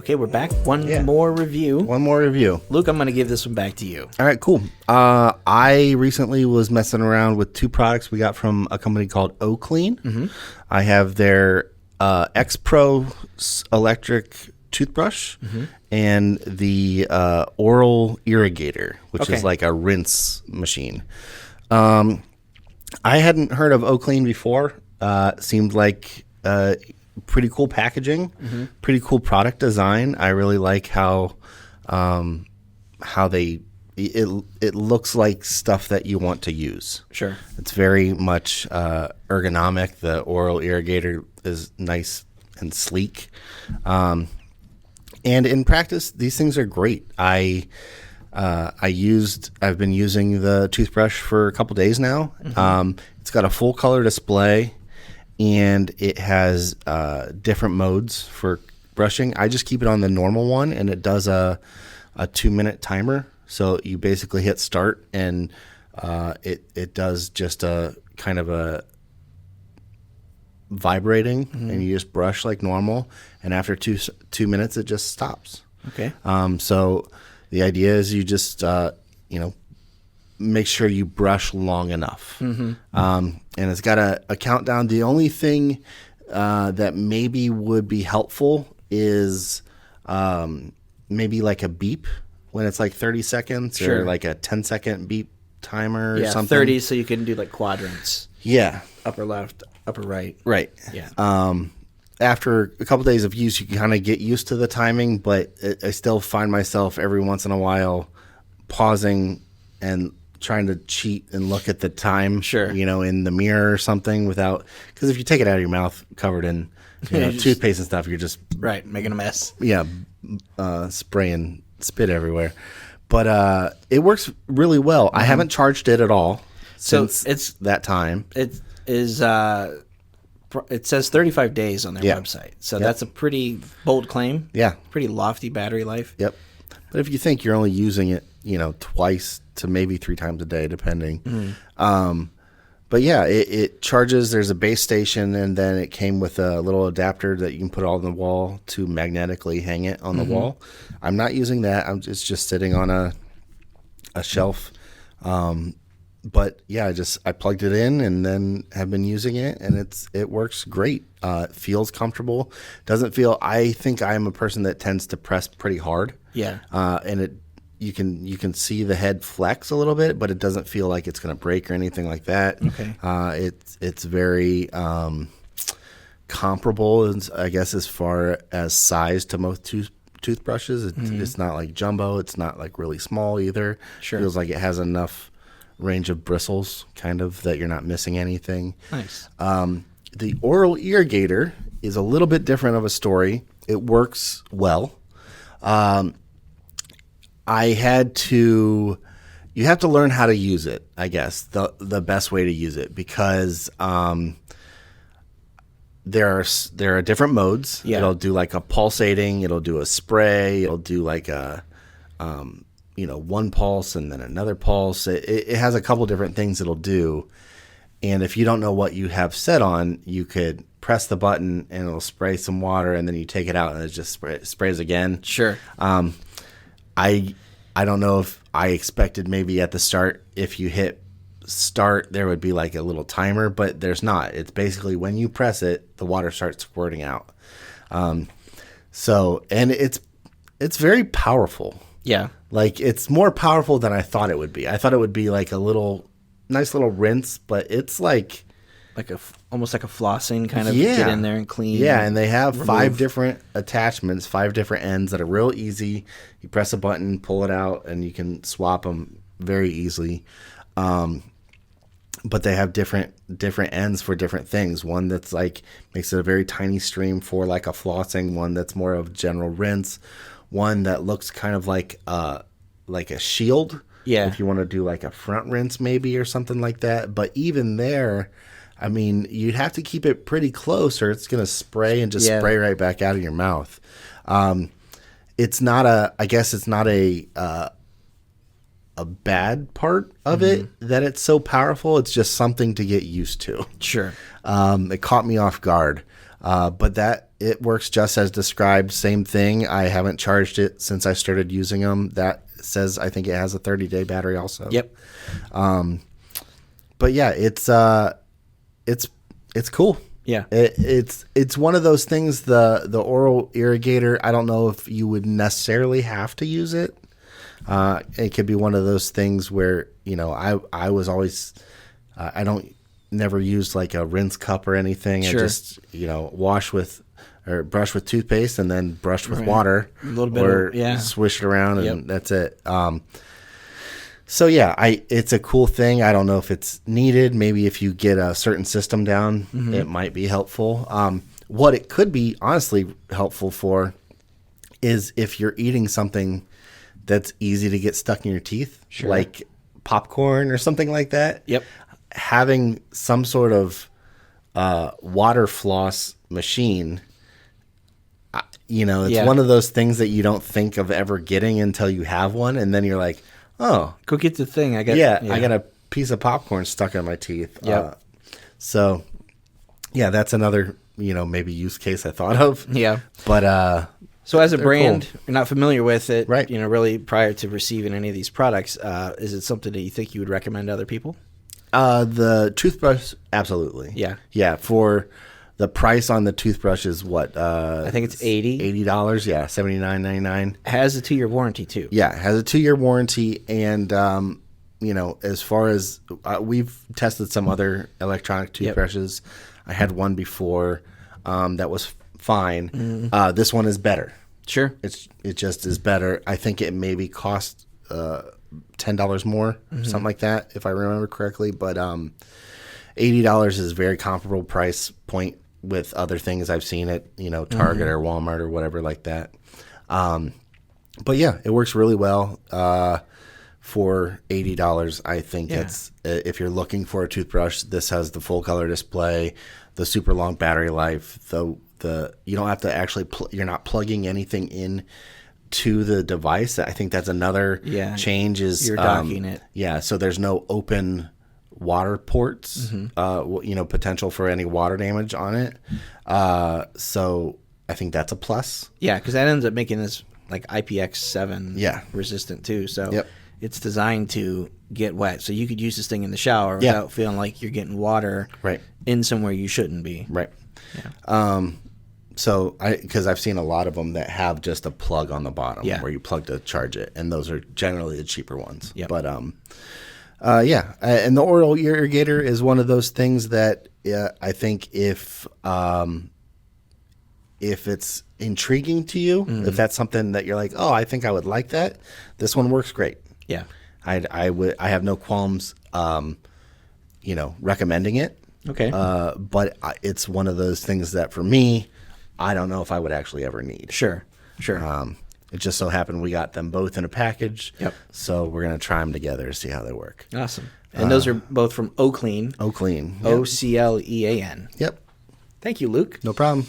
Okay, we're back. One more review. One more review. Luke, I'm going to give this one back to you. All right, cool. I recently was messing around with two products we got from a company called Oclean. Mm-hmm. I have their X Pro electric toothbrush and the Oral Irrigator, which is like a rinse machine. I hadn't heard of Oclean before. Seemed like pretty cool packaging, pretty cool product design. I really like how it looks like stuff that you want to use. Sure. It's very much ergonomic. The Oral Irrigator is nice and sleek. And in practice, these things are great. I've been using the toothbrush for a couple days now. It's got a full color display, and it has different modes for brushing. I just keep it on the normal one, and it does a 2-minute timer. So you basically hit start, and it does just a kind of a vibrating, and you just brush like normal. And after 2 minutes, it just stops. Okay. So the idea is you just make sure you brush long enough. And it's got a countdown. The only thing that maybe would be helpful is maybe like a beep when it's like 30 seconds or like a 10-second beep timer or something. 30 so you can do like quadrants. Yeah. Upper left, upper right. Right. Yeah. After a couple days of use, you can kind of get used to the timing, but I still find myself every once in a while pausing and trying to cheat and look at the time, in the mirror or something because if you take it out of your mouth covered in toothpaste and stuff, you're just making a mess. Yeah, spraying spit everywhere. But it works really well. I haven't charged it at all since it's that time. It is. It says 35 days on their website, so that's a pretty bold claim. Yeah, pretty lofty battery life. Yep. But if you think you're only using it, twice to maybe 3 times a day, depending. But yeah, it charges. There's a base station, and then it came with a little adapter that you can put on the wall to magnetically hang it on the wall. I'm not using that. It's just sitting on a shelf. But yeah, I plugged it in and then have been using it, and it works great. It feels comfortable. Doesn't feel. I think I'm a person that tends to press pretty hard. Yeah. And you can see the head flex a little bit, but it doesn't feel like it's going to break or anything like that. Okay. It's very comparable, I guess, as far as size to most toothbrushes. It's not like jumbo. It's not like really small either. Sure. Feels like it has enough range of bristles, kind of, that you're not missing anything. Nice. The Oral Irrigator is a little bit different of a story. It works well. You have to learn how to use it, I guess, the best way to use it, because there are different modes. Yeah. It'll do like a pulsating, it'll do a spray, it'll do like a one pulse and then another pulse. It has a couple different things it'll do. And if you don't know what you have set on, you could press the button and it'll spray some water, and then you take it out and it just sprays again. Sure. I don't know if I expected maybe at the start, if you hit start, there would be like a little timer, but there's not. It's basically when you press it, the water starts squirting out. And it's very powerful. Yeah. Like, it's more powerful than I thought it would be. I thought it would be like a nice little rinse, but it's like almost like a flossing kind of get in there and clean. Yeah, and they have 5 different attachments, 5 different ends that are real easy. You press a button, pull it out, and you can swap them very easily. But they have different ends for different things. One that's like makes it a very tiny stream for like a flossing. One that's more of general rinse. One that looks kind of like a shield. Yeah. If you want to do like a front rinse maybe or something like that. But even there, I mean, you'd have to keep it pretty close or it's going to spray and just spray right back out of your mouth. It's not a bad part of it that it's so powerful. It's just something to get used to. Sure. It caught me off guard. But it works just as described. Same thing. I haven't charged it since I started using them. That says I think it has a 30-day battery also. Yep. But yeah, it's cool. Yeah. It's one of those things. The Oral Irrigator, I don't know if you would necessarily have to use it. It could be one of those things where, I was always, never used like a rinse cup or anything. Sure. I just, wash with or brush with toothpaste and then brush with water. A little bit swish it around and that's it. So yeah, it's a cool thing. I don't know if it's needed. Maybe if you get a certain system down, it might be helpful. What it could be honestly helpful for is if you're eating something that's easy to get stuck in your teeth, like popcorn or something like that. Yep. Having some sort of water floss machine, it's one of those things that you don't think of ever getting until you have one, and then you're like, oh, go get the thing. I got a piece of popcorn stuck in my teeth. Yeah. So yeah, that's another, maybe use case I thought of. Yeah. But so as a brand, you're not familiar with it, right? Really prior to receiving any of these products, is it something that you think you would recommend to other people? The toothbrush, absolutely. Yeah. Yeah. For the price on the toothbrush is what? I think it's $80. Yeah, $79.99. Has a 2-year warranty too. Yeah, it has a 2-year warranty, and as far as we've tested some other electronic toothbrushes. Yep. I had one before that was fine. This one is better. Sure. It just is better. I think it maybe cost $10 more, something like that, if I remember correctly. But $80 is a very comparable price point with other things I've seen at Target or Walmart or whatever like that. But yeah, it works really well for $80. I think it's if you're looking for a toothbrush, this has the full color display, the super long battery life. The you don't have to actually you're not plugging anything in to the device. I think that's another change is you're docking it. Yeah, so there's no open water ports, potential for any water damage on it. So I think that's a plus. Yeah, because that ends up making this like IPX7 resistant too. So it's designed to get wet. So you could use this thing in the shower without feeling like you're getting water in somewhere you shouldn't be. Right. Yeah. So because I've seen a lot of them that have just a plug on the bottom where you plug to charge it, and those are generally the cheaper ones. Yep. But and the Oral Irrigator is one of those things that I think if it's intriguing to you, if that's something that you're like, oh, I think I would like that, this one works great. Yeah, I have no qualms, recommending it. Okay, but it's one of those things that for me, I don't know if I would actually ever need. Sure. It just so happened we got them both in a package. Yep. So we're going to try them together to see how they work. Awesome. And those are both from Oclean. Oclean. Oclean. Yep. Yep. Thank you, Luke. No problem.